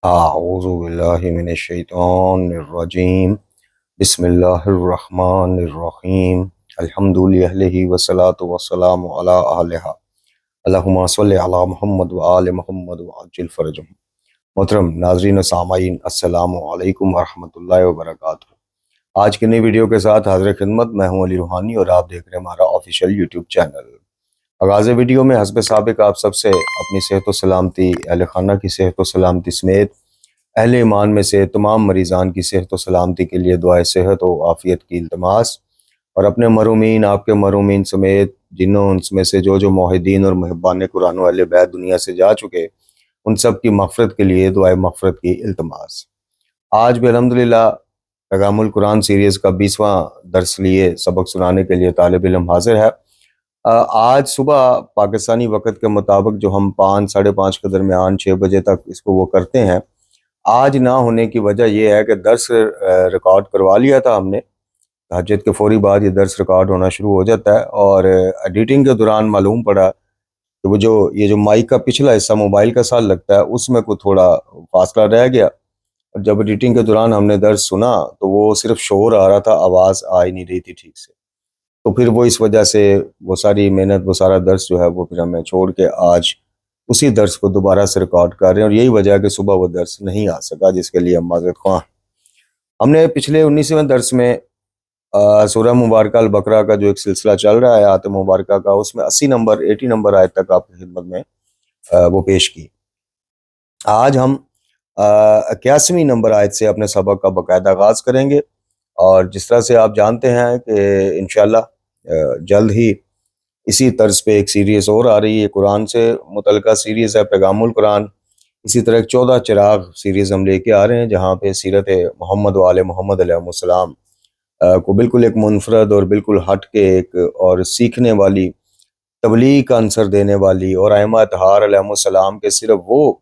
اعوذ باللہ من الشیطان الرجیم بسم اللہ الرحمن الرحیم الحمد للہ والصلاة والسلام علی اہلہا اللہم صلی علی محمد وآل محمد وعجل فرجہم۔ محترم ناظرین و سامعین، السلام علیکم ورحمۃ اللہ وبرکاتہ۔ آج کی نئی ویڈیو کے ساتھ حاضر خدمت میں ہوں علی روحانی، اور آپ دیکھ رہے ہیں ہمارا آفیشیل یوٹیوب چینل۔ آغاز ویڈیو میں حسب سابق آپ سب سے اپنی صحت و سلامتی، اہل خانہ کی صحت و سلامتی سمیت اہل ایمان میں سے تمام مریضان کی صحت و سلامتی کے لیے دعائے صحت و عافیت کی التماس، اور اپنے مرحومین، آپ کے مرحومین سمیت جنوں انس میں سے جو موحدین اور محبان قرآن و اہل بیت دنیا سے جا چکے، ان سب کی مغفرت کے لیے دعائے مغفرت کی التماس۔ آج بھی الحمدللہ پیغام القرآن سیریز کا 20واں درس لیے سبق سنانے کے لیے طالب علم حاضر ہے۔ آج صبح پاکستانی وقت کے مطابق جو ہم 5 ساڑھے 5 کے درمیان 6 بجے تک اس کو وہ کرتے ہیں، آج نہ ہونے کی وجہ یہ ہے کہ درس ریکارڈ کروا لیا تھا ہم نے۔ تہجد کے فوری بعد یہ درس ریکارڈ ہونا شروع ہو جاتا ہے، اور ایڈیٹنگ کے دوران معلوم پڑا کہ وہ یہ جو مائک کا پچھلا حصہ موبائل کا ساتھ لگتا ہے، اس میں کوئی تھوڑا فاصلہ رہ گیا، اور جب ایڈیٹنگ کے دوران ہم نے درس سنا تو وہ صرف شور آ رہا تھا، آواز آ ہی نہیں رہی تھی ٹھیک سے۔ تو پھر وہ اس وجہ سے وہ ساری محنت، وہ سارا درس جو ہے وہ پھر ہمیں چھوڑ کے آج اسی درس کو دوبارہ سے ریکارڈ کر رہے ہیں، اور یہی وجہ ہے کہ صبح وہ درس نہیں آ سکا، جس کے لیے ہم معذرت خواہ۔ ہم نے پچھلے 19ویں درس میں سورہ مبارکہ البقرہ کا جو ایک سلسلہ چل رہا ہے آیات مبارکہ کا، اس میں 80 نمبر آیت تک آپ کی خدمت میں وہ پیش کی۔ آج ہم 81ویں نمبر آیت سے اپنے سبق کا باقاعدہ آغاز کریں گے، اور جس طرح سے آپ جانتے ہیں کہ انشاءاللہ جلد ہی اسی طرز پہ ایک سیریز اور آ رہی ہے، قرآن سے متعلقہ سیریز ہے پیغام القرآن۔ اسی طرح ایک 14 چراغ سیریز ہم لے کے آ رہے ہیں، جہاں پہ سیرت محمد و آل محمد علیہ السلام کو بالکل ایک منفرد اور بالکل ہٹ کے ایک اور سیکھنے والی، تبلیغ کا عنصر دینے والی، اور ائمہ اطہار علیہ السلام کے صرف وہ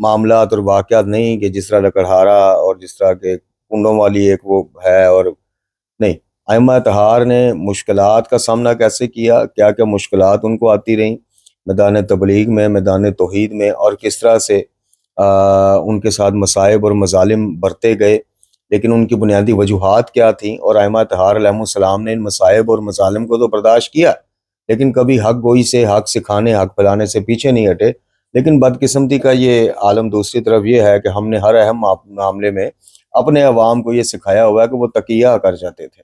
معاملات اور واقعات نہیں کہ جس طرح لکڑہارا اور جس طرح کے کنڈوں والی ایک وہ ہے، اور نہیں، ائمہ اطہار نے مشکلات کا سامنا کیسے کیا، کیا کیا مشکلات ان کو آتی رہیں میدان تبلیغ میں، میدان توحید میں، اور کس طرح سے ان کے ساتھ مصائب اور مظالم برتے گئے، لیکن ان کی بنیادی وجوہات کیا تھیں، اور ائمہ اطہار علیہ السلام نے ان مصائب اور مظالم کو تو برداشت کیا، لیکن کبھی حق گوئی سے، حق سکھانے، حق پھیلانے سے پیچھے نہیں ہٹے۔ لیکن بدقسمتی کا یہ عالم دوسری طرف یہ ہے کہ ہم نے ہر اہم معاملے میں اپنے عوام کو یہ سکھایا ہوا ہے کہ وہ تقیہ کر جاتے تھے،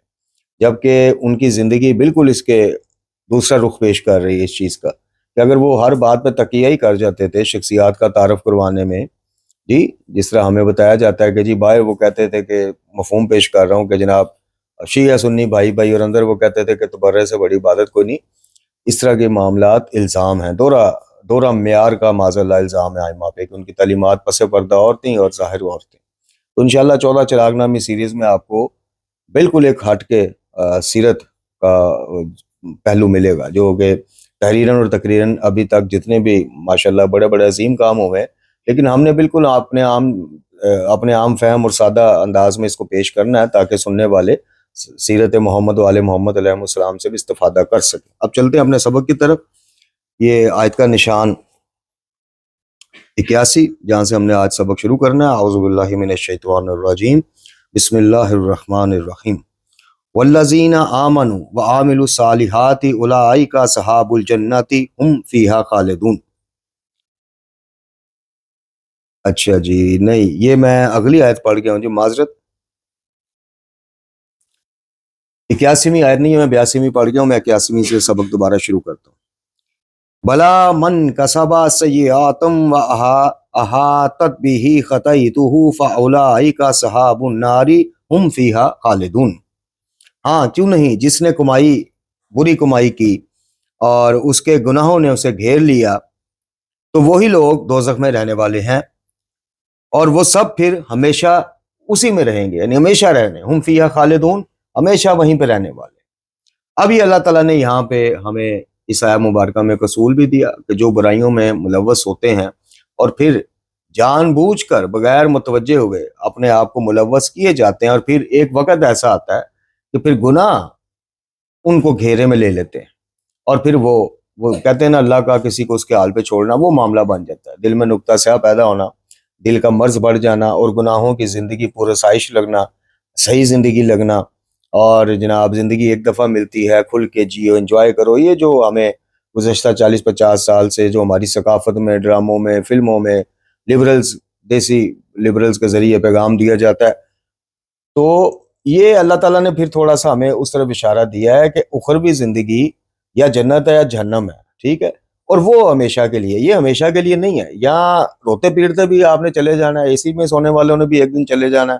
جبکہ ان کی زندگی بالکل اس کے دوسرا رخ پیش کر رہی ہے اس چیز کا، کہ اگر وہ ہر بات پہ تقیہ ہی کر جاتے تھے شخصیات کا تعارف کروانے میں، جی جس طرح ہمیں بتایا جاتا ہے کہ جی باہر وہ کہتے تھے کہ مفہوم پیش کر رہا ہوں کہ جناب شیعہ سنی بھائی بھائی، اور اندر وہ کہتے تھے کہ تبرے سے بڑی عبادت کوئی نہیں۔ اس طرح کے معاملات الزام ہیں، دورہ معیار کا معاذ اللہ الزام ہے ائمہ پہ، کہ ان کی تعلیمات پس پردہ اور تھیں اور ظاہر اور تھیں۔ تو انشاءاللہ 14 چراغ نامی سیریز میں آپ کو بالکل ایک ہٹ کے سیرت کا پہلو ملے گا، جو کہ تحریراً اور تقریراً ابھی تک جتنے بھی ماشاءاللہ بڑے بڑے عظیم کام ہوئے، لیکن ہم نے بالکل اپنے عام فہم اور سادہ انداز میں اس کو پیش کرنا ہے، تاکہ سننے والے سیرت محمد و آل محمد علیہ السلام سے بھی استفادہ کر سکیں۔ اب چلتے ہیں اپنے سبق کی طرف۔ یہ آیت کا نشان 81، جہاں سے ہم نے آج سبق شروع کرنا ہے۔ اعوذ باللہ من الشیطان الرجیم، بسم اللہ الرحمن الرحیم۔ والذین آمنوا وعاملوا الصالحات اولئک اصحاب الجنۃ هم فیہا خالدون۔ اچھا جی، نہیں، یہ میں اگلی آیت پڑھ گیا ہوں جی، معذرت۔ 81ویں آیت نہیں ہے، میں 82ویں پڑھ گیا ہوں، میں 81ویں سے سبق دوبارہ شروع کرتا ہوں۔ بلا من کسب سیئات واحاطت به خطیئته فاولئک اصحاب النار هم فیہا خالدون۔ ہاں کیوں نہیں، جس نے بری کمائی کی اور اس کے گناہوں نے اسے گھیر لیا، تو وہی لوگ دوزخ میں رہنے والے ہیں، اور وہ سب پھر ہمیشہ اسی میں رہیں گے، یعنی ہمیشہ رہنے، ہم فیہا خالدون، ہمیشہ وہیں پہ رہنے والے۔ اب یہ اللہ تعالیٰ نے یہاں پہ ہمیں اس آیہ مبارکہ میں قصول بھی دیا کہ جو برائیوں میں ملوث ہوتے ہیں اور پھر جان بوجھ کر بغیر متوجہ ہوئے اپنے آپ کو ملوث کیے جاتے ہیں، اور پھر ایک وقت ایسا آتا ہے کہ پھر گناہ ان کو گھیرے میں لے لیتے ہیں، اور پھر وہ کہتے ہیں نا، اللہ کا کسی کو اس کے حال پہ چھوڑنا، وہ معاملہ بن جاتا ہے، دل میں نکتہ سیاہ پیدا ہونا، دل کا مرض بڑھ جانا اور گناہوں کی زندگی پرسائش لگنا، صحیح زندگی لگنا، اور جناب زندگی ایک دفعہ ملتی ہے، کھل کے جیو، انجوائے کرو، یہ جو ہمیں گزشتہ 40-50 سال سے جو ہماری ثقافت میں، ڈراموں میں، فلموں میں لبرلز، دیسی لبرلز کے ذریعے پیغام دیا جاتا ہے، تو یہ اللہ تعالیٰ نے پھر تھوڑا سا ہمیں اس طرف اشارہ دیا ہے کہ اخروی زندگی یا جنت ہے یا جہنم ہے، ٹھیک ہے، اور وہ ہمیشہ کے لیے، یہ ہمیشہ کے لیے نہیں ہے، یہاں روتے پیٹتے بھی آپ نے چلے جانا ہے، اے سی میں سونے والوں نے بھی ایک دن چلے جانا ہے،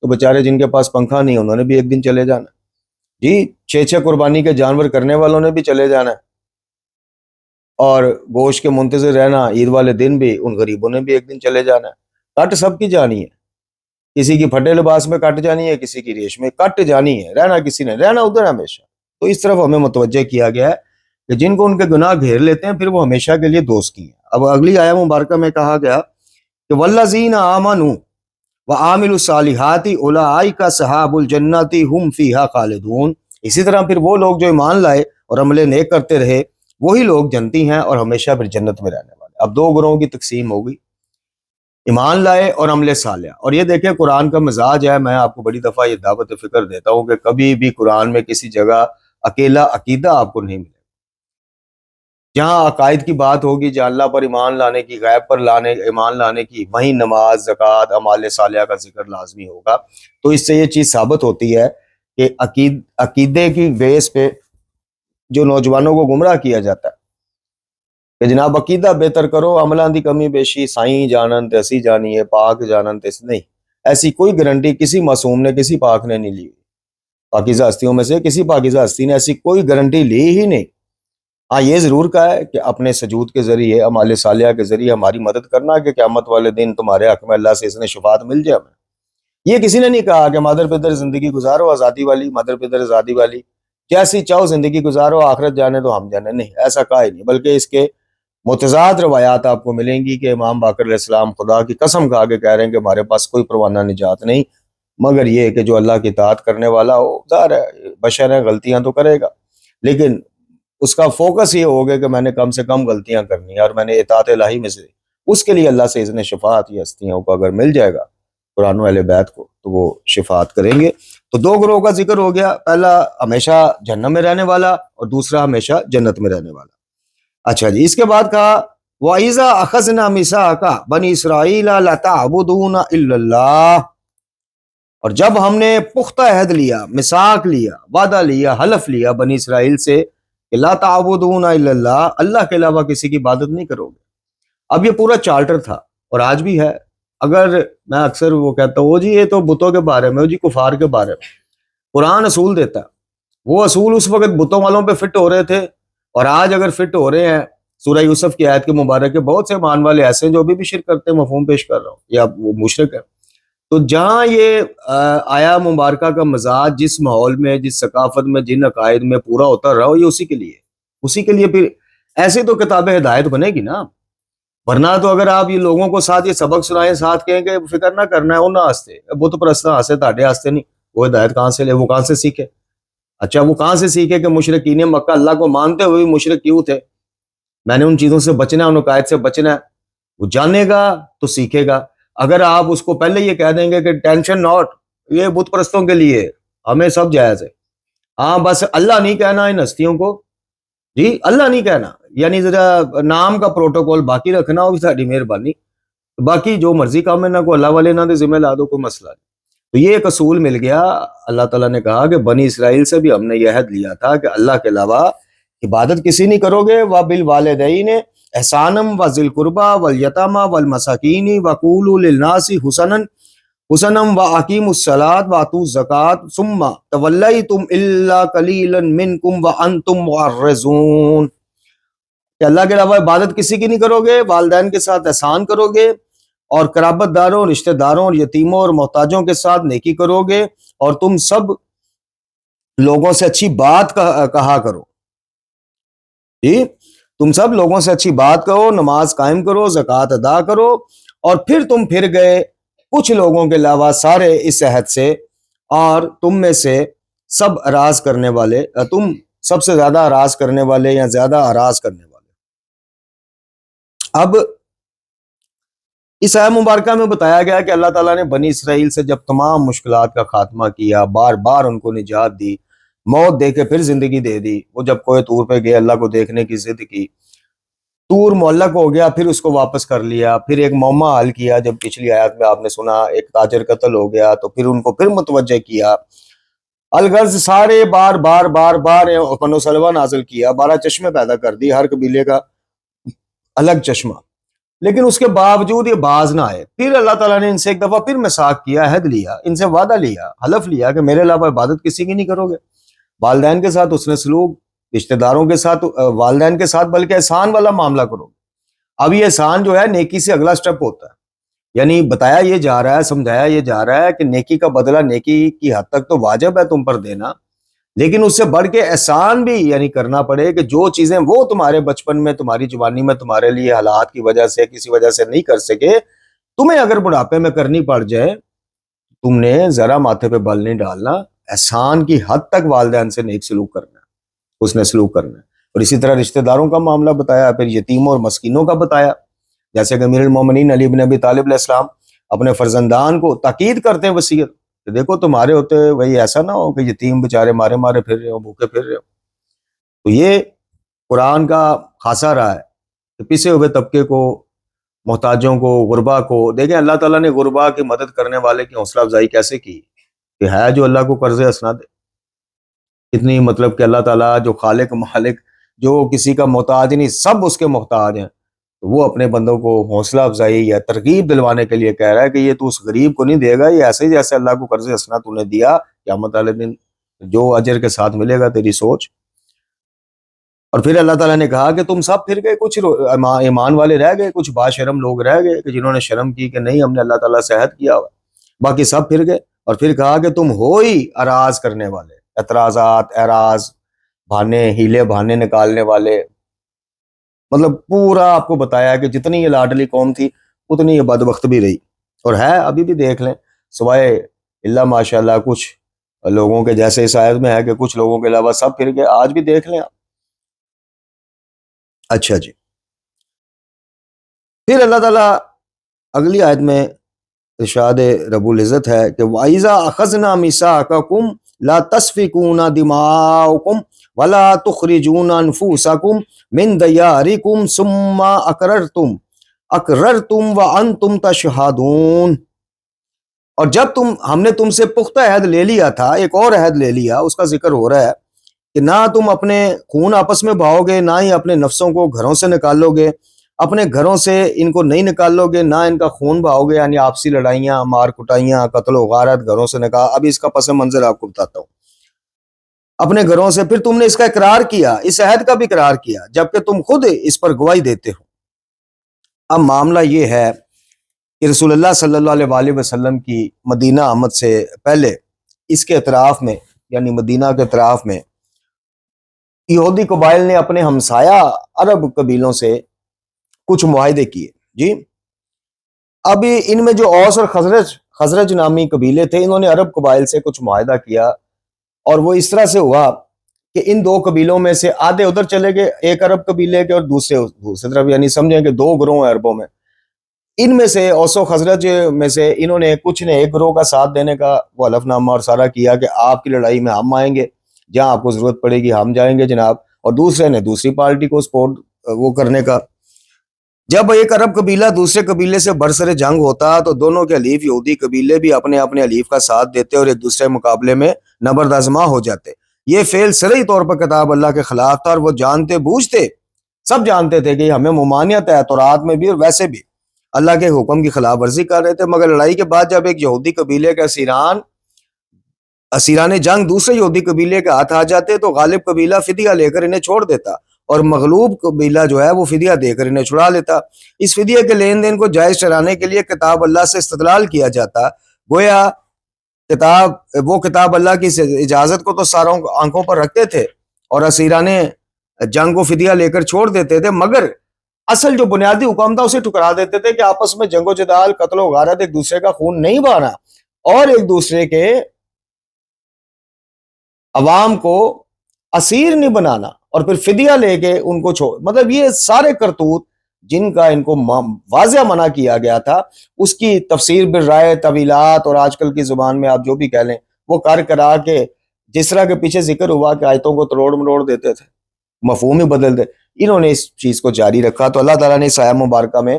تو بیچارے جن کے پاس پنکھا نہیں انہوں نے بھی ایک دن چلے جانا ہے، جی 6 قربانی کے جانور کرنے والوں نے بھی چلے جانا ہے، اور گوشت کے منتظر رہنا عید والے دن بھی ان غریبوں نے بھی ایک دن چلے جانا ہے، کٹ سب کی جانی ہے، کسی کی پھٹے لباس میں کٹ جانی ہے، کسی کی ریش میں کٹ جانی ہے، رہنا کسی نے، رہنا ادھر ہمیشہ، تو اس طرف ہمیں متوجہ کیا گیا ہے کہ جن کو ان کے گناہ گھیر لیتے ہیں پھر وہ ہمیشہ کے لیے دوست کی ہیں۔ اب اگلی آیہ مبارکہ میں کہا گیا کہ والذین آمنوا وعاملوا الصالحات اولئک اصحاب الجنۃ هم فیہا خالدون، اسی طرح پھر وہ لوگ جو ایمان لائے اور عمل نیک کرتے رہے وہی لوگ جنتی ہیں اور ہمیشہ پھر جنت میں رہنے والے۔ اب دو گروہوں کی تقسیم ہوگی، ایمان لائے اور عمل صالح، اور یہ دیکھیں قرآن کا مزاج ہے، میں آپ کو بڑی دفعہ یہ دعوت فکر دیتا ہوں کہ کبھی بھی قرآن میں کسی جگہ اکیلا عقیدہ آپ کو نہیں ملے، جہاں عقائد کی بات ہوگی، جہاں اللہ پر ایمان لانے کی، غیب پر ایمان لانے کی، وہیں نماز، زکوٰۃ، اعمال صالحہ کا ذکر لازمی ہوگا۔ تو اس سے یہ چیز ثابت ہوتی ہے کہ عقیدے کی بیس پہ جو نوجوانوں کو گمراہ کیا جاتا ہے کہ جناب عقیدہ بہتر کرو، عملاں دی کمی بیشی سائیں جانن تے اسی جانیے، پاک جانن تے نہیں، ایسی کوئی گارنٹی کسی معصوم نے، کسی پاک نے نہیں لی، پاکیزہ ہستیوں میں سے کسی پاکیزہ ہستی نے ایسی کوئی گارنٹی لی ہی نہیں۔ ہاں یہ ضرور کہا ہے کہ اپنے سجود کے ذریعے، اعمال صالحہ کے ذریعے ہماری مدد کرنا کہ قیامت والے دن تمہارے حق میں اللہ سے اس نے شفاعت مل جائے ہمیں۔ یہ کسی نے نہیں کہا کہ مادر پدر زندگی گزارو آزادی والی، مادر پدر آزادی والی، جیسی چاہو زندگی گزارو، آخرت جانے تو ہم جانے، نہیں، ایسا کہا ہی نہیں، بلکہ اس کے متضاد روایات آپ کو ملیں گی کہ امام باقر علیہ السلام خدا کی قسم کھا کے کہہ رہے ہیں کہ ہمارے پاس کوئی پروانہ نجات نہیں مگر یہ کہ جو اللہ کی اطاعت کرنے والا ہو، ظاہر ہے بشر ہے، غلطیاں تو کرے گا، لیکن اس کا فوکس یہ ہوگا کہ میں نے کم سے کم غلطیاں کرنی ہیں اور میں نے اطاعت الہی میں سے، اس کے لیے اللہ سے اذن شفاعت یا ہستیوں کو اگر مل جائے گا قرآن و اہل بیت کو تو وہ شفاعت کریں گے۔ تو دو گروہ کا ذکر ہو گیا، پہلا ہمیشہ جہنم میں رہنے والا اور دوسرا ہمیشہ جنت میں رہنے والا۔ اچھا جی، اس کے بعد کہا وَإِذَا أَخَذْنَا مِيثَاقَ بَنِي إِسْرَائِيلَ لَتَعْبُدُونَ إِلَّا اللَّهَ، اور جب ہم نے پختہ عہد لیا، میثاق لیا، وعدہ لیا، حلف لیا بنی اسرائیل سے کہ لا تعبدون الا اللہ، اللہ کے علاوہ کسی کی عبادت نہیں کرو گے۔ اب یہ پورا چارٹر تھا اور آج بھی ہے۔ اگر میں اکثر وہ کہتا ہوں جی یہ تو بتوں کے بارے میں، جی کفار کے بارے میں، قرآن اصول دیتا ہے، وہ اصول اس وقت بتوں والوں پہ فٹ ہو رہے تھے اور آج اگر فٹ ہو رہے ہیں، سورہ یوسف کی آیت کے مبارک کے بہت سے مان والے ایسے ہیں جو ابھی بھی شرک کرتے ہیں، مفہوم پیش کر رہا ہوں، یا وہ مشرک ہے۔ تو جہاں یہ آیا مبارکہ کا مزاج جس ماحول میں، جس ثقافت میں، جن عقائد میں پورا ہوتا رہا ہو، یہ اسی کے لیے، اسی کے لیے پھر ایسے تو کتاب ہدایت بنے گی نا، ورنہ تو اگر آپ یہ لوگوں کو ساتھ یہ سبق سنائیں، ساتھ کہیں کہ فکر نہ کرنا ہے انہاں ہاستے بت پرستاں ہاستے تاڈے ہاستے نہیں، وہ ہدایت کہاں سے لے، وہ کہاں سے سیکھے؟ اچھا وہ کہاں سے سیکھے کہ مشرکین مکہ اللہ کو مانتے ہوئے بھی مشرک کیوں تھے؟ میں نے ان چیزوں سے بچنا ہے، ان عقائد سے بچنا ہے، وہ جانے گا تو سیکھے گا۔ اگر آپ اس کو پہلے یہ کہہ دیں گے کہ ٹینشن ناٹ، یہ بت پرستوں کے لیے، ہمیں سب جائز ہے، ہاں بس اللہ نہیں کہنا ان ہستیوں کو، جی اللہ نہیں کہنا، یعنی ذرا نام کا پروٹوکول باقی رکھنا ہو ساری مہربانی، باقی جو مرضی کام ہے نہ کو اللہ والے نہ دے ذمہ لا دو، کوئی مسئلہ نہیں۔ تو یہ ایک اصول مل گیا، اللہ تعالیٰ نے کہا کہ بنی اسرائیل سے بھی ہم نے یہ عہد لیا تھا کہ اللہ کے علاوہ عبادت کسی نہیں کرو گے، وَبِالْوَالِدَيْنِ احسانم وذی القربى والیتامى والمساکین وقولوا للناس حسنا واقیموا الصلاۃ وآتوا الزکاۃ ثم تولیتم الا قلیلا منکم وانتم معرضون، کہ اللہ کے علاوہ عبادت کسی کی نہیں کرو گے، والدین کے ساتھ احسان کرو گے، اور قرابت داروں، رشتہ داروں اور یتیموں اور محتاجوں کے ساتھ نیکی کرو گے، اور تم سب لوگوں سے اچھی بات کہا کرو، جی تم سب لوگوں سے اچھی بات کرو، نماز قائم کرو، زکوٰۃ ادا کرو، اور پھر تم پھر گئے کچھ لوگوں کے علاوہ سارے اس عہد سے، اور تم میں سے سب اراض کرنے والے، تم سب سے زیادہ اراض کرنے والے یا زیادہ اراض کرنے والے۔ اب اس آیت مبارکہ میں بتایا گیا کہ اللہ تعالیٰ نے بنی اسرائیل سے جب تمام مشکلات کا خاتمہ کیا، بار بار ان کو نجات دی، موت دے کے پھر زندگی دے دی، وہ جب کوہ طور پہ گئے اللہ کو دیکھنے کی ضد کی، طور معلق ہو گیا، پھر اس کو واپس کر لیا، پھر ایک معمہ حل کیا، جب پچھلی آیات میں آپ نے سنا ایک تاجر قتل ہو گیا تو پھر ان کو پھر متوجہ کیا، الغرض سارے بار بار بار بار فن و سلوہ نازل کیا، 12 چشمے پیدا کر دی، ہر قبیلے کا الگ چشمہ، لیکن اس کے باوجود یہ باز نہ آئے۔ پھر اللہ تعالیٰ نے ان سے ایک دفعہ پھر میثاق کیا، عہد لیا، ان سے وعدہ لیا، حلف لیا کہ میرے علاوہ عبادت کسی کی نہیں کرو گے۔ والدین کے ساتھ حسن سلوک، رشتہ داروں کے ساتھ، والدین کے ساتھ بلکہ احسان والا معاملہ کرو گے۔ اب یہ احسان جو ہے نیکی سے اگلا سٹیپ ہوتا ہے، یعنی بتایا یہ جا رہا ہے، سمجھایا یہ جا رہا ہے کہ نیکی کا بدلہ نیکی کی حد تک تو واجب ہے تم پر دینا، لیکن اس سے بڑھ کے احسان بھی یعنی کرنا پڑے کہ جو چیزیں وہ تمہارے بچپن میں، تمہاری جوانی میں تمہارے لیے حالات کی وجہ سے، کسی وجہ سے نہیں کر سکے، تمہیں اگر بڑھاپے میں کرنی پڑ جائے، تم نے ذرا ماتھے پہ بل نہیں ڈالنا، احسان کی حد تک والدین سے نیک سلوک کرنا ہے، اس نے سلوک کرنا ہے۔ اور اسی طرح رشتہ داروں کا معاملہ بتایا، پھر یتیموں اور مسکینوں کا بتایا، جیسے کہ امیر المومنین علی بن ابی طالب علیہ السلام اپنے فرزندان کو تاکید کرتے ہیں وصیت کہ دیکھو تمہارے ہوتے وہی ایسا نہ ہو کہ یتیم بیچارے مارے مارے پھر رہے ہو، بھوکے پھر رہے ہو۔ تو یہ قرآن کا خاصہ رہا ہے کہ پسے ہوئے طبقے کو، محتاجوں کو، غربا کو، دیکھیں اللہ تعالیٰ نے غربا کی مدد کرنے والے کی حوصلہ افزائی کیسے کی کہ ہے جو اللہ کو قرض حسنہ دے، کتنی مطلب کہ اللہ تعالیٰ جو خالق مالک، جو کسی کا محتاج نہیں، سب اس کے محتاج ہیں، تو وہ اپنے بندوں کو حوصلہ افزائی یا ترغیب دلوانے کے لیے کہہ رہا ہے کہ یہ تو اس غریب کو نہیں دے گا، یہ ایسے ہی جیسے اللہ کو قرض حسنہ تو نے دیا، قیامت والے دن جو اجر کے ساتھ ملے گا تیری سوچ۔ اور پھر اللہ تعالیٰ نے کہا کہ تم سب پھر گئے، کچھ ایمان والے رہ گئے، کچھ با شرم لوگ رہ گئے کہ جنہوں نے شرم کی کہ نہیں ہم نے اللہ تعالیٰ سے عہد کیا ہوا، باقی سب پھر گئے۔ اور پھر کہا کہ تم ہو ہی اراض کرنے والے، اعتراضات، اعراض، بہانے، ہیلے بہانے نکالنے والے، مطلب پورا آپ کو بتایا کہ جتنی یہ لاڈلی قوم تھی اتنی یہ بدبخت بھی رہی، اور ہے ابھی بھی دیکھ لیں، سوائے اللہ ماشاءاللہ کچھ لوگوں کے جیسے اس آیت میں ہے کہ کچھ لوگوں کے علاوہ سب پھر گئے، آج بھی دیکھ لیں آپ۔ اچھا جی، پھر اللہ تعالیٰ اگلی آیت میں ارشاد رب العزت ہے کہ وَإِذَا أَخَذْنَا مِيثَاقَكُمْ لَا تَسْفِكُونَ دِمَاءَكُمْ وَلَا تُخْرِجُونَ أَنفُسَكُمْ مِنْ دِيَارِكُمْ ثُمَّ أَقْرَرْتُمْ وَأَنْتُمْ تَشْهَدُونَ۔ اور جب ہم نے تم سے پختہ عہد لے لیا تھا، ایک اور عہد لے لیا، اس کا ذکر ہو رہا ہے کہ نہ تم اپنے خون آپس میں بہاؤ گے، نہ ہی اپنے نفسوں کو گھروں سے نکالو گے، اپنے گھروں سے ان کو نہیں نکالو گے، نہ ان کا خون بہاؤ گے، یعنی آپسی لڑائیاں، مار کٹائیاں، قتل و غارت گھروں سے نکال۔ ابھی اس کا پس منظر آپ کو بتاتا ہوں۔ اپنے گھروں سے پھر تم نے اس کا اقرار کیا، اس عہد کا بھی اقرار کیا، جبکہ تم خود اس پر گواہی دیتے ہو۔ اب معاملہ یہ ہے کہ رسول اللہ صلی اللہ علیہ وآلہ وسلم کی مدینہ آمد سے پہلے اس کے اطراف میں، یعنی مدینہ کے اطراف میں یہودی قبائل نے اپنے ہمسایہ عرب قبیلوں سے کچھ معاہدے کیے جی۔ اب ان میں جو اوس اور خزرج نامی قبیلے تھے، انہوں نے عرب قبائل سے کچھ معاہدہ کیا، اور وہ اس طرح سے ہوا کہ ان دو قبیلوں میں سے آدھے ادھر چلے گئے ایک عرب قبیلے کے، اور دوسری طرف، یعنی سمجھیں کہ دو گروہ ہیں عربوں میں، ان میں سے اوس و خزرج میں سے انہوں نے کچھ نے ایک گروہ کا ساتھ دینے کا وہ حلف نامہ اور سارا کیا کہ آپ کی لڑائی میں ہم آئیں گے، جہاں آپ کو ضرورت پڑے گی ہم جائیں گے جناب، اور دوسرے نے دوسری پارٹی کو سپورٹ وہ کرنے کا۔ جب ایک عرب قبیلہ دوسرے قبیلے سے برسر جنگ ہوتا تو دونوں کے حلیف یہودی قبیلے بھی اپنے اپنے حلیف کا ساتھ دیتے اور ایک دوسرے مقابلے میں نبرد آزما ہو جاتے۔ یہ فعل صریح طور پر کتاب اللہ کے خلاف تھا، اور وہ جانتے بوجھتے، سب جانتے تھے کہ ہمیں ممانعت ہے، تورات میں بھی اور ویسے بھی اللہ کے حکم کی خلاف ورزی کر رہے تھے۔ مگر لڑائی کے بعد جب ایک یہودی قبیلے کے اسیران جنگ دوسرے یہودی قبیلے کے ہاتھ آ جاتے تو غالب قبیلہ فدیہ لے کر انہیں چھوڑ دیتا، اور مغلوب قبیلہ جو ہے وہ فدیہ دے کر انہیں چھڑا لیتا۔ اس فدیہ کے لین دین کو جائز ٹھہرانے کے لیے کتاب اللہ سے استدلال کیا جاتا، گویا وہ کتاب اللہ کی اجازت کو تو ساروں آنکھوں پر رکھتے تھے اور اسیران جنگ کو فدیہ لے کر چھوڑ دیتے تھے، مگر اصل جو بنیادی حکم تھا اسے ٹکرا دیتے تھے کہ آپس میں جنگ و جدال، قتل و غارت، ایک دوسرے کا خون نہیں بہانا، اور ایک دوسرے کے عوام کو اسیر نہیں بنانا، اور پھر فدیہ لے کے ان کو چھوڑ، مطلب یہ سارے کرتوت جن کا ان کو واضح منع کیا گیا تھا، اس کی تفسیر بالرائے، طویلات، اور آج کل کی زبان میں آپ جو بھی کہہ لیں وہ کرا کے جس طرح کے پیچھے ذکر ہوا کہ آیتوں کو تروڑ مروڑ دیتے تھے، مفہوم ہی بدل دے، انہوں نے اس چیز کو جاری رکھا۔ تو اللہ تعالیٰ نے اس آیہ مبارکہ میں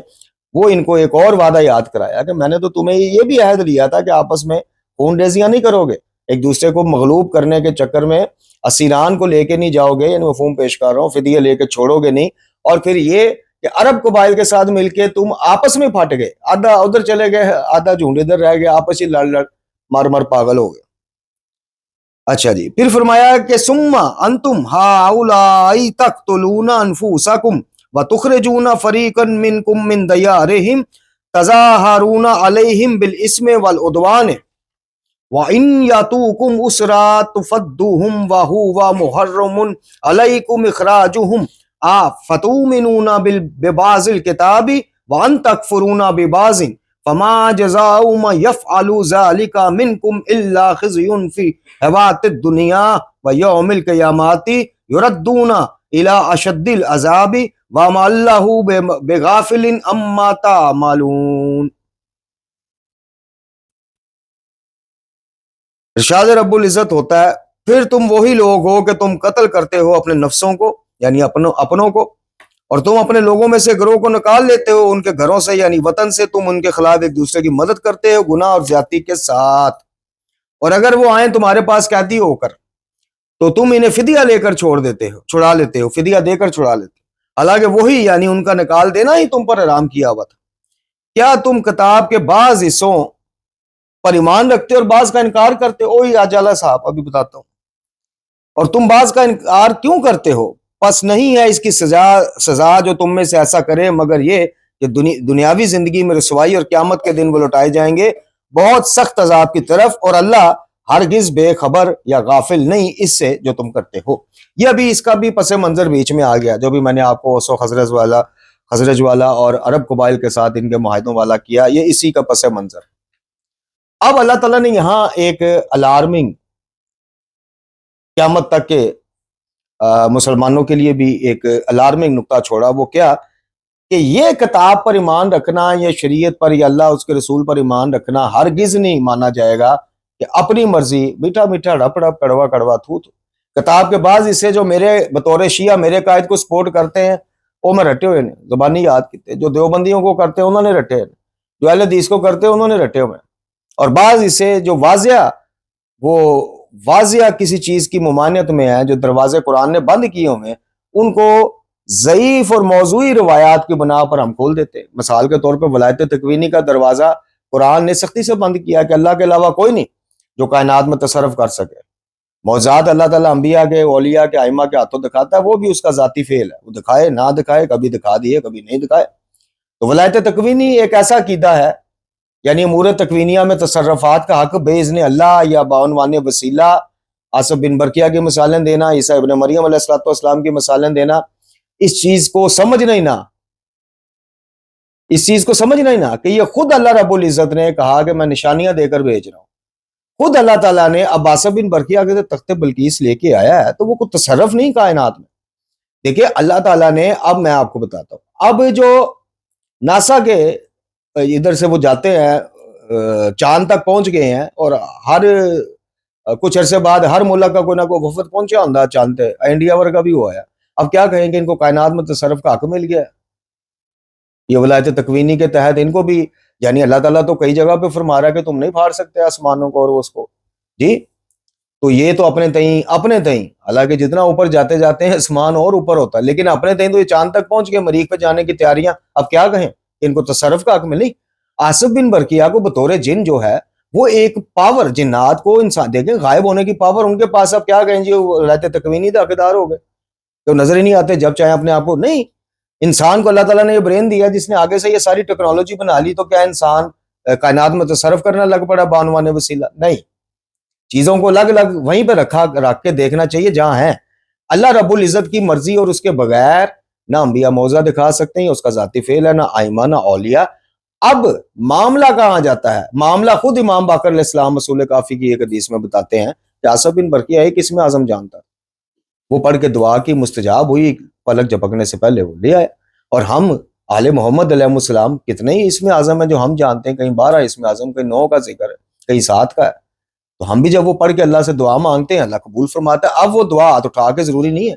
وہ ان کو ایک اور وعدہ یاد کرایا کہ میں نے تو تمہیں یہ بھی عہد لیا تھا کہ آپس میں خون ریزیاں نہیں کرو گے، ایک دوسرے کو مغلوب کرنے کے چکر میں اسیران کو لے کے نہیں جاؤ گے، یعنی مفہوم پیش کر رہا ہوں، فدیہ لے کے چھوڑو گے نہیں، اور پھر یہ کہ عرب قبائل کے ساتھ مل کے تم آپس میں پھٹ گئے، آدھا ادھر چلے گئے، آدھا جھنڈ ادھر رہ گئے، آپس ہی لڑ مر پاگل ہو گئے۔ اچھا جی، پھر فرمایا کہ ثم انتم ہؤلاء تقتلون انفسکم وتخرجون فریقا منکم من دیارہم تظاہرون علیہم بالاسم والعدوان وَإِن يَأْتُوكُمْ أُسْرَىٰ تُفَدُّوهُمْ وَهُوَ مُحَرَّمٌ عَلَيْكُمْ إِخْرَاجُهُمْ أَفَتُؤْمِنُونَ بِبَعْضِ الْكِتَابِ وَأَن تَكْفُرُونَ بِبَعْضٍ فَمَا جَزَاءُ مَن يَفْعَلُ ذَلِكَ مِنكُمْ إِلَّا خِزْيٌ فِي الْحَيَاةِ الدُّنْيَا وَيَوْمِ الْقِيَامَةِ يُرَدُّونَ إِلَىٰ أَشَدِّ الْعَذَابِ وَمَا اللَّهُ بِغَافِلٍ عَمَّا تَعْمَلُونَ۔ ارشاد رب العزت ہوتا ہے پھر تم وہی لوگ ہو کہ تم قتل کرتے ہو اپنے نفسوں کو، یعنی اپنوں کو، اور تم اپنے لوگوں میں سے گروہ کو نکال لیتے ہو ان کے گھروں سے، یعنی وطن سے، تم ان کے خلاف ایک دوسرے کی مدد کرتے ہو گناہ اور زیادتی کے ساتھ، اور اگر وہ آئیں تمہارے پاس قیدی ہو کر تو تم انہیں فدیہ لے کر چھڑا لیتے ہو، فدیہ دے کر چھڑا لیتے ہو، حالانکہ وہی یعنی ان کا نکال دینا ہی تم پر حرام کیا ہوا تھا۔ کیا تم کتاب کے بعض حصوں پر ایمان رکھتے اور بعض کا انکار کرتے ہو؟ وہی اجالہ صاحب ابھی بتاتا ہوں، اور تم بعض کا انکار کیوں کرتے ہو؟ پس نہیں ہے اس کی سزا جو تم میں سے ایسا کرے مگر یہ کہ دنیاوی زندگی میں رسوائی اور قیامت کے دن وہ لوٹائے جائیں گے بہت سخت عذاب کی طرف، اور اللہ ہرگز بے خبر یا غافل نہیں اس سے جو تم کرتے ہو۔ یہ ابھی اس کا بھی پس منظر بیچ میں آ گیا، جو بھی میں نے آپ کو اوس و خزرج والا اور عرب قبائل کے ساتھ ان کے معاہدوں والا کیا، یہ اسی کا پس منظر۔ اب اللہ تعالیٰ نے یہاں ایک الارمنگ قیامت تک کے مسلمانوں کے لیے بھی ایک الارمنگ نقطہ چھوڑا، وہ کیا کہ یہ کتاب پر ایمان رکھنا، یہ شریعت پر یا اللہ اس کے رسول پر ایمان رکھنا ہرگز نہیں مانا جائے گا کہ اپنی مرضی میٹھا میٹھا ڈھپ ڈھپ کڑوا کڑوا تھو تھو۔ کتاب کے بعض حصے جو میرے بطور شیعہ میرے قائد کو سپورٹ کرتے ہیں وہ میں رٹے ہوئے نہیں، زبانی یاد کیتے، جو دیوبندیوں کو کرتے ہیں انہوں نے رٹے، جو اہل حدیث کو کرتے ہیں انہوں نے رٹے ہوئے، اور بعض حصے جو واضح کسی چیز کی ممانعت میں ہے، جو دروازے قرآن نے بند کیے ہوئے ہیں، ان کو ضعیف اور موضوعی روایات کی بنا پر ہم کھول دیتے ہیں۔ مثال کے طور پہ ولایت تکوینی کا دروازہ قرآن نے سختی سے بند کیا کہ اللہ کے علاوہ کوئی نہیں جو کائنات میں تصرف کر سکے۔ معجزات اللہ تعالیٰ انبیاء کے، اولیاء کے، ائمہ کے ہاتھوں دکھاتا ہے، وہ بھی اس کا ذاتی فعل ہے، وہ دکھائے نہ دکھائے، کبھی دکھا دیے کبھی نہیں دکھائے۔ تو ولایت تکوینی ایک ایسا عقیدہ ہے، یعنی امور تکوینیہ میں تصرفات کا حق باذن اللہ یا بعنوان وسیلہ آصف بن برقیہ کی مثالیں دینا، عیسیٰ ابن مریم علیہ السلام کی مثالیں دینا، اس چیز کو سمجھنا ہی نہ کہ یہ خود اللہ رب العزت نے کہا کہ میں نشانیاں دے کر بھیج رہا ہوں۔ خود اللہ تعالیٰ نے اب آصف بن برقیہ کے تخت بلقیس لے کے آیا ہے، تو وہ کوئی تصرف نہیں کائنات میں۔ دیکھیں اللہ تعالیٰ نے، اب میں آپ کو بتاتا ہوں، اب جو ناسا کے ادھر سے وہ جاتے ہیں چاند تک پہنچ گئے ہیں، اور ہر کچھ عرصے بعد ہر ملک کا کوئی نہ کوئی وفد پہنچا ہوتا ہے چاند پہ، انڈیا ورگا بھی ہوا ہے۔ اب کیا کہیں کہ ان کو کائنات میں تصرف کا حق مل گیا ہے، یہ ولایت تکوینی کے تحت ان کو بھی، یعنی اللہ تعالیٰ تو کئی جگہ پہ فرما رہا ہے کہ تم نہیں پھاڑ سکتے آسمانوں کو اور اس کو، جی تو یہ تو اپنے تئیں، حالانکہ جتنا اوپر جاتے ہیں آسمان اور اوپر ہوتا ہے، لیکن اپنے تئیں تو یہ چاند تک پہنچ گئے، مریخ پہ جانے کی تیاریاں، اب کیا کہیں ان کو تصرف کا حق ملی۔ آصف بن برقیہ کو بطور جن جو ہے وہ ایک پاور، جنات کو انسان دیکھیں غائب ہونے کی پاور ان کے پاس، اب کیا کہیں جی ولایت تکوینی کے حقدار ہو گئے تو نظر ہی نہیں آتے جب چاہیں اپنے آپ کو، نہیں، انسان کو اللہ تعالیٰ نے یہ برین دیا جس نے آگے سے یہ ساری ٹیکنالوجی بنا لی، تو کیا انسان کائنات میں تصرف کرنا لگ پڑا بعنوان وسیلہ؟ نہیں، چیزوں کو الگ وہیں پہ رکھ کے دیکھنا چاہیے جہاں ہیں۔ اللہ رب العزت کی مرضی اور اس کے بغیر نہ انبیاء معجزہ دکھا سکتے ہیں، اس کا ذاتی فعل ہے، نہ ائمہ نہ اولیاء۔ اب معاملہ کہاں جاتا ہے؟ معاملہ خود امام باقر علیہ السلام اصول کافی کی ایک حدیث میں بتاتے ہیں کہ آصف بن برقیہ ایک اسم اعظم جانتا، وہ پڑھ کے دعا کی، مستجاب ہوئی، پلک جھپکنے سے پہلے وہ لے آئے، اور ہم آل محمد علیہ السلام کتنے ہی اسم اعظم ہیں جو ہم جانتے ہیں، کہیں 12 اسم اعظم، کہیں 9 کا ذکر ہے، کہیں 7 کا ہے. تو ہم بھی جب وہ پڑھ کے اللہ سے دعا مانگتے ہیں اللہ قبول فرماتا ہے. اب وہ دعا ہاتھ اٹھا کے ضروری نہیں ہے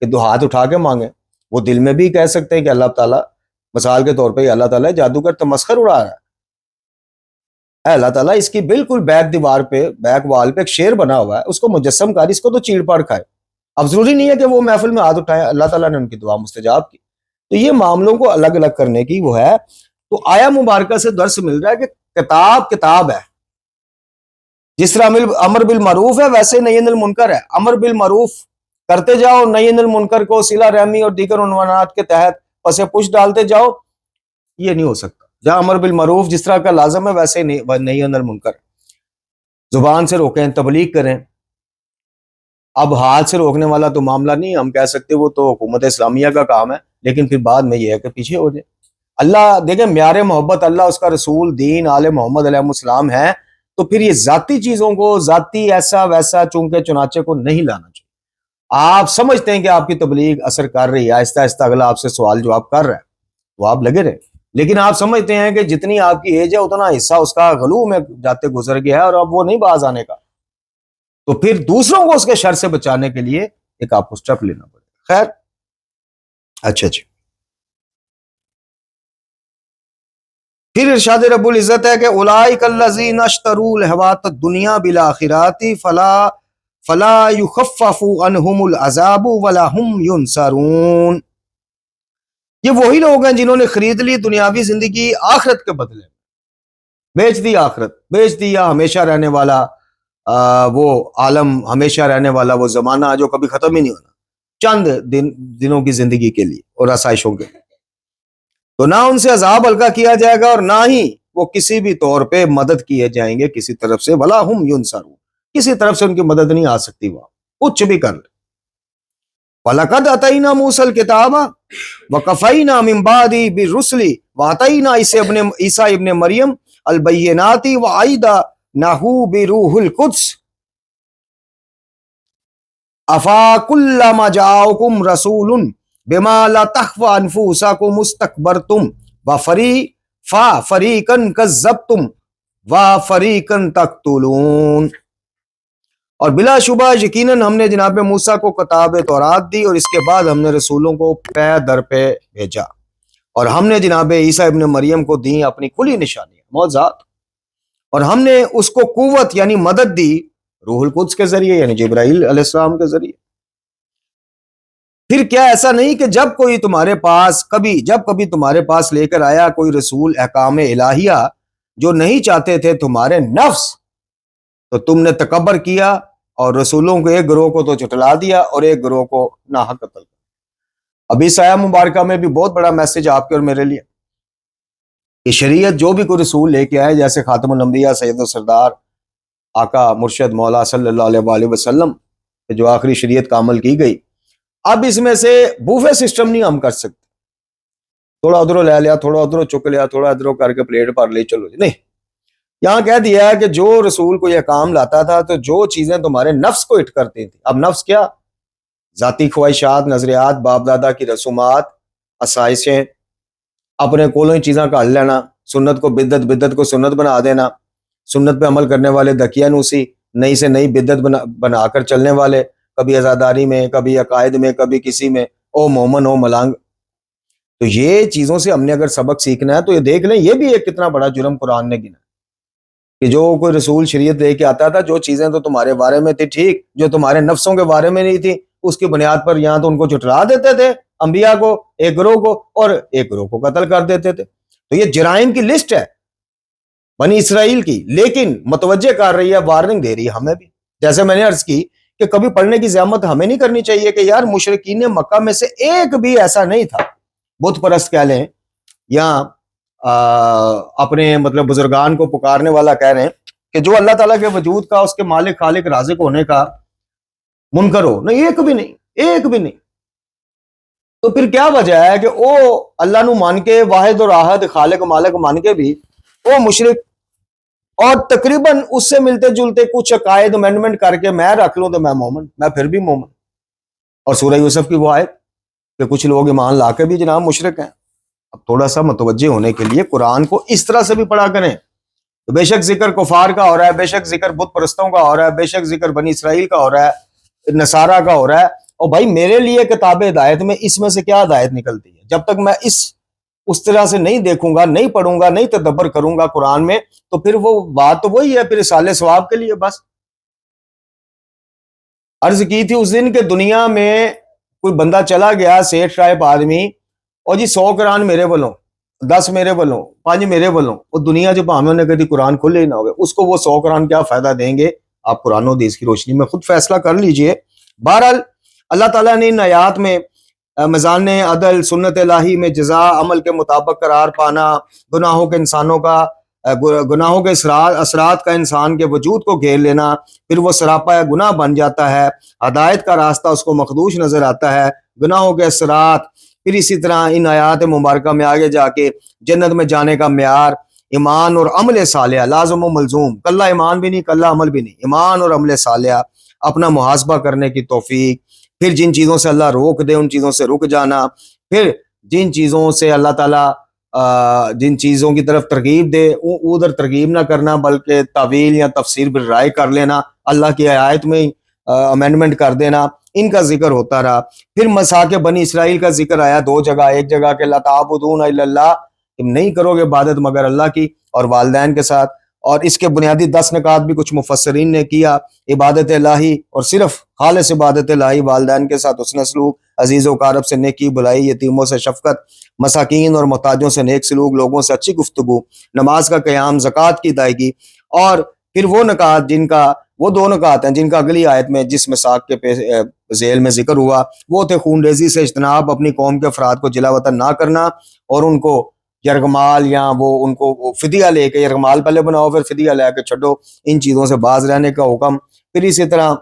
کہ دو ہاتھ اٹھا کے مانگیں، وہ دل میں بھی کہہ سکتے ہیں کہ اللہ تعالیٰ، مثال کے طور پہ اللہ تعالیٰ جادوگر تمسخر اڑا رہا ہے، اللہ تعالیٰ اس کی بالکل بیک دیوار پہ، بیک وال پہ ایک شیر بنا ہوا ہے، اس کو مجسم کر، اس کو تو چیڑ پاڑ کھائے. اب ضروری نہیں ہے کہ وہ محفل میں ہاتھ اٹھائے، اللہ تعالیٰ نے ان کی دعا مستجاب کی. تو یہ معاملوں کو الگ الگ کرنے کی وہ ہے. تو آیا مبارکہ سے درس مل رہا ہے کہ کتاب ہے. جس طرح امر بالمعروف ہے ویسے نہی عن المنکر ہے. امر بالمعروف کرتے جاؤ، نہی عن المنکر کو صلہ رحمی اور دیگر عنوانات کے تحت پس پش ڈالتے جاؤ، یہ نہیں ہو سکتا. جہاں امر بالمعروف جس طرح کا لازم ہے ویسے نہی عن المنکر. زبان سے روکیں، تبلیغ کریں. اب ہاتھ سے روکنے والا تو معاملہ نہیں، ہم کہہ سکتے وہ تو حکومت اسلامیہ کا کام ہے، لیکن پھر بعد میں یہ ہے کہ پیچھے ہو جائے. اللہ دیکھیں معیار محبت اللہ، اس کا رسول، دین، آل محمد علیہ السلام ہے. تو پھر یہ ذاتی چیزوں کو، ذاتی ایسا ویسا چونکے چنانچے کو نہیں لانا چاہیے. آپ سمجھتے ہیں کہ آپ کی تبلیغ اثر کر رہی ہے، آہستہ آہستہ اگلا آپ سے سوال جواب کر رہا ہے تو آپ لگے رہے. لیکن آپ سمجھتے ہیں کہ جتنی آپ کی ایج ہے اتنا حصہ اس کا غلو میں جاتے گزر گیا ہے اور اب وہ نہیں باز آنے کا، تو پھر دوسروں کو اس کے شر سے بچانے کے لیے ایک آپ کو سٹیپ لینا پڑے. خیر، اچھا جی. پھر ارشاد رب العزت ہے کہ اولئک الذین اشتروا الحیاۃ الدنیا بالآخرۃ فلا یخفف عنہم العذاب ولا هم ینصرون. یہ وہی لوگ ہیں جنہوں نے خرید لی دنیاوی زندگی آخرت کے بدلے میں، بیچ دی آخرت، بیچ دیا ہمیشہ رہنے والا وہ عالم، ہمیشہ رہنے والا وہ زمانہ جو کبھی ختم ہی نہیں ہونا، چند دنوں کی زندگی کے لیے اور آسائشوں کے لیے. تو نہ ان سے عذاب ہلکا کیا جائے گا اور نہ ہی وہ کسی بھی طور پہ مدد کیے جائیں گے کسی طرف سے. ولا هم ینصرون، کسی طرف سے ان کی مدد نہیں آ سکتی، وہاں کچھ بھی کر لے. وَلَقَدْ أَتَيْنَا مُوسَى الْكِتَابَ وَقَفَيْنَا مِن بَعْدِهِ بِالرُّسُلِ وَآتَيْنَا عِيسَى ابْنَ مَرْيَمَ الْبَيِّنَاتِ وَأَيَّدْنَاهُ بِرُوحِ الْقُدُسِ أَفَكُلَّمَا جَاءَكُمْ رَسُولٌ بِمَا لَا تَهْوَىٰ أَنفُسُكُمُ اسْتَكْبَرْتُمْ فَفَرِيقًا كَذَّبْتُمْ وَفَرِيقًا تَقْتُلُونَ. اور بلا شبہ یقیناً ہم نے جناب موسیٰ کو کتاب تورات دی اور اس کے بعد ہم نے رسولوں کو پے در پہ بھیجا، اور ہم نے جناب عیسیٰ ابن مریم کو دی اپنی کھلی نشانیاں، معجزات، اور ہم نے اس کو قوت یعنی مدد دی روح القدس کے ذریعے یعنی جبرائیل علیہ السلام کے ذریعے. پھر کیا ایسا نہیں کہ جب کبھی تمہارے پاس لے کر آیا کوئی رسول احکام الہیہ جو نہیں چاہتے تھے تمہارے نفس، تو تم نے تکبر کیا اور رسولوں کو ایک گروہ کو تو جھٹلا دیا اور ایک گروہ کو ناحق قتل کیا. ابھی اس آیہ مبارکہ میں بھی بہت بڑا میسج آپ کے اور میرے لیے کہ شریعت جو بھی کوئی رسول لے کے آئے، جیسے خاتم الانبیاء سید و سردار آقا مرشد مولا صلی اللہ علیہ وآلہ وسلم جو آخری شریعت کا عمل کی گئی، اب اس میں سے بوفے سسٹم نہیں ہم کر سکتے، تھوڑا ادھروں لے لیا، تھوڑا ادھروں چک لیا، تھوڑا ادھروں کر کے پلیٹ پر لے چلو، نہیں. یہاں کہہ دیا ہے کہ جو رسول کو یہ کام لاتا تھا تو جو چیزیں تمہارے نفس کو ہٹ کرتی تھیں، اب نفس کیا؟ ذاتی خواہشات، نظریات، باپ دادا کی رسومات، آسائشیں، اپنے کولوں ہی چیزاں کا حل لینا، سنت کو بدعت، بدعت کو سنت بنا دینا، سنت پہ عمل کرنے والے دقیانوسی، نئی سے نئی بدعت بنا کر چلنے والے، کبھی عزاداری میں، کبھی عقائد میں، کبھی کسی میں، او مومن او ملانگ. تو یہ چیزوں سے ہم نے اگر سبق سیکھنا ہے تو یہ دیکھ لیں، یہ بھی ایک کتنا بڑا جرم قرآن نے گنا کہ جو کوئی رسول شریعت لے کے آتا تھا، جو چیزیں تو تمہارے بارے میں تھی ٹھیک، جو تمہارے نفسوں کے بارے میں نہیں تھی، اس کی بنیاد پر یہاں تو ان کو جھٹلا دیتے تھے، انبیاء کو ایک گروہ کو، اور ایک گروہ کو قتل کر دیتے تھے. تو یہ جرائم کی لسٹ ہے بنی اسرائیل کی، لیکن متوجہ کر رہی ہے، وارننگ دے رہی ہے ہمیں بھی. جیسے میں نے عرض کی کہ کبھی پڑھنے کی زحمت ہمیں نہیں کرنی چاہیے کہ یار مشرکین مکہ میں سے ایک بھی ایسا نہیں تھا، بت پرست کہہ لیں یا اپنے مطلب بزرگان کو پکارنے والا کہہ رہے ہیں، کہ جو اللہ تعالیٰ کے وجود کا، اس کے مالک خالق رازق ہونے کا منکر ہو، نہیں، ایک بھی نہیں، ایک بھی نہیں. تو پھر کیا وجہ ہے کہ وہ اللہ نو مان کے، واحد اور احد خالق مالک مان کے بھی وہ مشرک، اور تقریباً اس سے ملتے جلتے کچھ عقائد امینڈمنٹ کر کے میں رکھ لوں تو میں مومن، میں پھر بھی مومن. اور سورہ یوسف کی وہ آیت کہ کچھ لوگ ایمان لا کے بھی جناب مشرک ہیں. اب تھوڑا سا متوجہ ہونے کے لیے قرآن کو اس طرح سے بھی پڑھا کریں. تو بے شک ذکر کفار کا ہو رہا ہے، بے شک ذکر بت پرستوں کا ہو رہا ہے، بے شک ذکر بنی اسرائیل کا ہو رہا ہے، نصارہ کا ہو رہا ہے. اور بھائی میرے لیے کتاب ہدایت میں اس میں سے کیا ہدایت نکلتی ہے؟ جب تک میں اس طرح سے نہیں دیکھوں گا، نہیں پڑھوں گا، نہیں تدبر کروں گا قرآن میں، تو پھر وہ بات تو وہی ہے، پھر اصالہ ثواب کے لیے. بس عرض کی تھی اس دن کہ دنیا میں کوئی بندہ چلا گیا سیٹ ٹائپ آدمی، اور جی 100 قرآن میرے والوں، 10 میرے والوں، 5 میرے والوں، وہ دنیا جو ہمیں نے کہتی قرآن کھلے ہی نہ ہوگے، اس کو وہ 100 قرآن کیا فائدہ دیں گے؟ آپ قرآن و حدیث کی روشنی میں خود فیصلہ کر لیجئے. بہرحال اللہ تعالیٰ نے ان آیات میں میزان عدل، سنت الہی میں جزا، عمل کے مطابق قرار پانا، گناہوں کے گناہوں کے اثرات کا انسان کے وجود کو گھیر لینا، پھر وہ سراپا گناہ بن جاتا ہے، ہدایت کا راستہ اس کو مخدوش نظر آتا ہے، گناہوں کے اثرات. پھر اسی طرح ان آیات مبارکہ میں آگے جا کے جنت میں جانے کا معیار ایمان اور عمل صالحہ لازم و ملزوم، کلہ ایمان بھی نہیں، کلہ عمل بھی نہیں، ایمان اور عمل صالحہ، اپنا محاسبہ کرنے کی توفیق. پھر جن چیزوں سے اللہ روک دے ان چیزوں سے رک جانا، پھر جن چیزوں سے اللہ تعالیٰ جن چیزوں کی طرف ترغیب دے ادھر ترغیب نہ کرنا، بلکہ تعویل یا تفسیر بالرائے کر لینا، اللہ کی آیت میں امینڈمنٹ کر دینا. ان کا ذکر ہوتا رہا. پھر مساک بنی اسرائیل کا ذکر آیا 2 جگہ، ایک جگہ کہ لا تعبدون الا اللہ، تم نہیں کرو گے عبادت مگر اللہ کی اور والدین کے ساتھ. اور اس کے بنیادی 10 نکات بھی کچھ مفسرین نے کیا، عبادت الہی اور صرف خالص عبادت الہی، والدین کے ساتھ حسن سلوک، عزیز و اقارب سے نیکی بلائی، یتیموں سے شفقت، مساکین اور محتاجوں سے نیک سلوک، لوگوں سے اچھی گفتگو، نماز کا قیام، زکوٰۃ کی ادائیگی. اور پھر وہ نکات وہ 2 نکات ہیں جن کا اگلی آیت میں جس مساق کے ذیل میں ذکر ہوا، وہ تھے خون ریزی سے اجتناب، اپنی قوم کے افراد کو جلا وطن نہ کرنا، اور ان کو یرغمال یا ان کو فدیہ لے کے، یرغمال پہلے بناؤ پھر فدیہ لے کے چھڈو، ان چیزوں سے باز رہنے کا حکم. پھر اسی طرح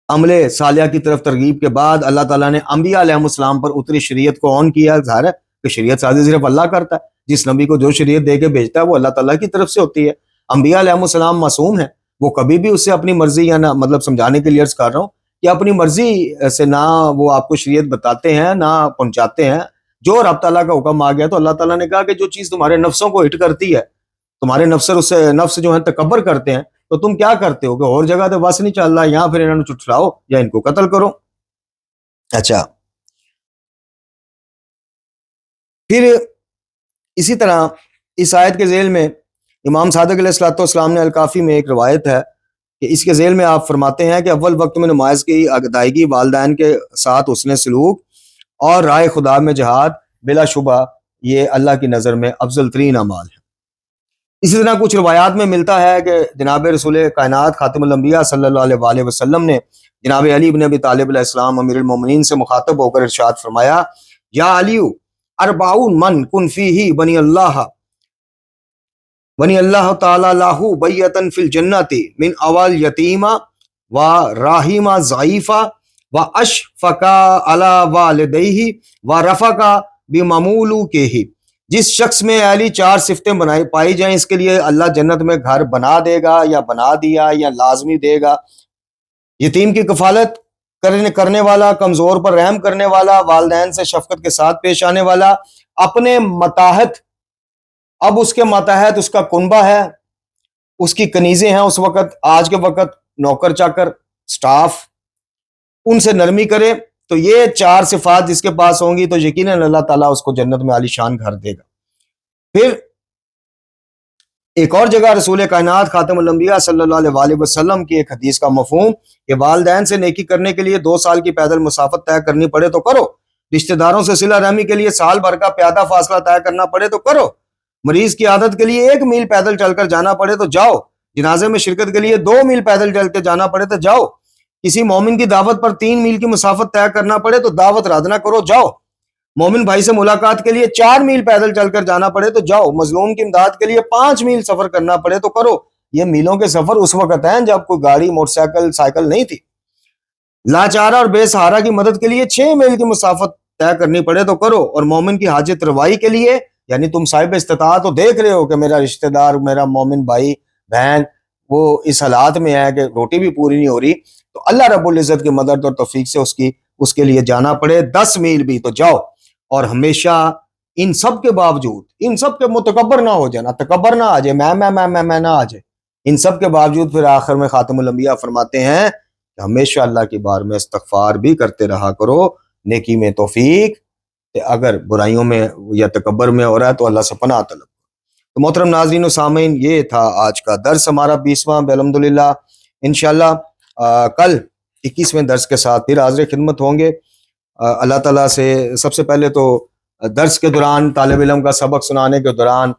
عمل صالحہ کی طرف ترغیب کے بعد اللہ تعالیٰ نے انبیاء علیہ السلام پر اتری شریعت کو آن کیا. ظاہر ہے کہ شریعت سازی صرف اللہ کرتا ہے، جس نبی کو جو شریعت دے کے بھیجتا ہے وہ اللہ تعالیٰ کی طرف سے ہوتی ہے. انبیاء علیہ السلام معصوم ہیں، وہ کبھی بھی اس سے اپنی مرضی یا نہ، مطلب سمجھانے کے لیے عرض کر رہا ہوں کہ اپنی مرضی سے نہ وہ آپ کو شریعت بتاتے ہیں نہ پہنچاتے ہیں. جو رب تعالیٰ کا حکم آ گیا تو اللہ تعالیٰ نے کہا کہ جو چیز تمہارے نفسوں کو ہٹ کرتی ہے، تمہارے نفس جو ہیں تکبر کرتے ہیں، تو تم کیا کرتے ہو کہ اور جگہ تو بس نہیں چل رہا، یہاں پھر انہوں نے چٹھلاؤ یا ان کو قتل کرو. اچھا، پھر اسی طرح اس آیت کے ذیل میں امام صادق علیہ الصلوۃ والسلام نے الکافی میں ایک روایت ہے کہ اس کے ذیل میں آپ فرماتے ہیں کہ اول وقت میں نماز کی ادائیگی، والدین کے ساتھ حسن سلوک اور راہ خدا میں جہاد، بلا شبہ یہ اللہ کی نظر میں افضل ترین اعمال ہے. اسی طرح کچھ روایات میں ملتا ہے کہ جناب رسول کائنات خاتم الانبیاء صلی اللہ علیہ وآلہ وسلم نے جناب علی بن ابی طالب علیہ السلام امیر المومنین سے مخاطب ہو کر ارشاد فرمایا، یا علی اربعون من کن فیہ بنی اللہ تعالی لاہو بیتن فی الجنت من اول یتیمہ و راہیمہ ضعیفہ و اشفقا علی والدیہ و رفقا بممولوکہ. جس شخص میں علی 4 صفتیں پائی جائیں اس کے لیے اللہ جنت میں گھر بنا دے گا یا بنا دیا یا لازمی دے گا. یتیم کی کفالت کرنے والا، کمزور پر رحم کرنے والا، والدین سے شفقت کے ساتھ پیش آنے والا، اپنے متاحت، اب اس کے متاحت اس کا کنبہ ہے، اس کی کنیزیں ہیں، اس وقت آج کے وقت نوکر چاکر سٹاف، ان سے نرمی کرے. تو یہ 4 صفات جس کے پاس ہوں گی تو یقیناً اللہ تعالیٰ اس کو جنت میں عالی شان گھر دے گا. پھر ایک اور جگہ رسول کائنات خاتم الانبیاء صلی اللہ علیہ وآلہ وسلم کی ایک حدیث کا مفہوم کہ والدین سے نیکی کرنے کے لیے 2 سال کی پیدل مسافت طے کرنی پڑے تو کرو، رشتہ داروں سے صلہ رحمی کے لیے سال بھر کا پیادہ فاصلہ طے کرنا پڑے تو کرو، مریض کی عادت کے لیے 1 میل پیدل چل کر جانا پڑے تو جاؤ، جنازے میں شرکت کے لیے 2 میل پیدل چل کے جانا پڑے تو جاؤ، کسی مومن کی دعوت پر 3 میل کی مسافت طے کرنا پڑے تو دعوت رد نہ کرو، جاؤ، مومن بھائی سے ملاقات کے لیے 4 میل پیدل چل کر جانا پڑے تو جاؤ، مظلوم کی امداد کے لیے 5 میل سفر کرنا پڑے تو کرو. یہ میلوں کے سفر اس وقت ہیں جب کوئی گاڑی، موٹر سائیکل، سائیکل نہیں تھی. لاچارہ اور بے سہارا کی مدد کے لیے 6 میل کی مسافت طے کرنی پڑے تو کرو، اور مومن کی حاجت روائی کے لیے، یعنی تم صاحب استطاعت تو دیکھ رہے ہو کہ میرا رشتہ دار، میرا مومن بھائی بہن وہ اس حالات میں ہے کہ روٹی بھی پوری نہیں ہو رہی، تو اللہ رب العزت کی مدد اور توفیق سے اس کی اس کے لیے جانا پڑے 10 میل بھی تو جاؤ، اور ہمیشہ ان سب کے باوجود، ان سب کے متکبر نہ ہو جانا، تکبر نہ آ جائے، میں نہ آ جائے، ان سب کے باوجود پھر آخر میں خاتم الانبیاء فرماتے ہیں کہ ہمیشہ اللہ کی بار میں استغفار بھی کرتے رہا کرو، نیکی میں توفیق، کہ اگر برائیوں میں یا تکبر میں ہو رہا ہے تو اللہ سے پناہ طلب۔ تو محترم ناظرین و سامعین، یہ تھا آج کا درس ہمارا 20واں الحمدللہ۔ انشاءاللہ کل 21ویں درس کے ساتھ پھر حاضر خدمت ہوں گے۔ اللہ تعالیٰ سے سب سے پہلے تو درس کے دوران، طالب علم کا سبق سنانے کے دوران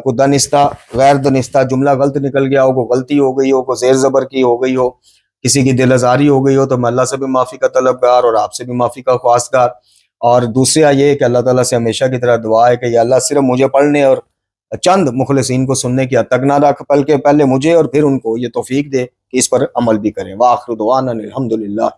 کوئی دانستہ غیر دانستہ جملہ غلط نکل گیا ہو، کوئی غلطی ہو گئی ہو، کوئی زیر زبر کی ہو گئی ہو، کسی کی دل آزاری ہو گئی ہو، تو میں اللہ سے بھی معافی کا طلبگار اور آپ سے بھی معافی کا خواستگار۔ اور دوسرا یہ کہ اللہ تعالیٰ سے ہمیشہ کی طرح دعا ہے کہ یا اللہ صرف مجھے پڑھنے اور چند مخلصین کو سننے کی حد تک نہ رکھ، بلکہ پہلے مجھے اور پھر ان کو یہ توفیق دے کہ اس پر عمل بھی کریں۔ وآخر دعوانا الحمدللہ۔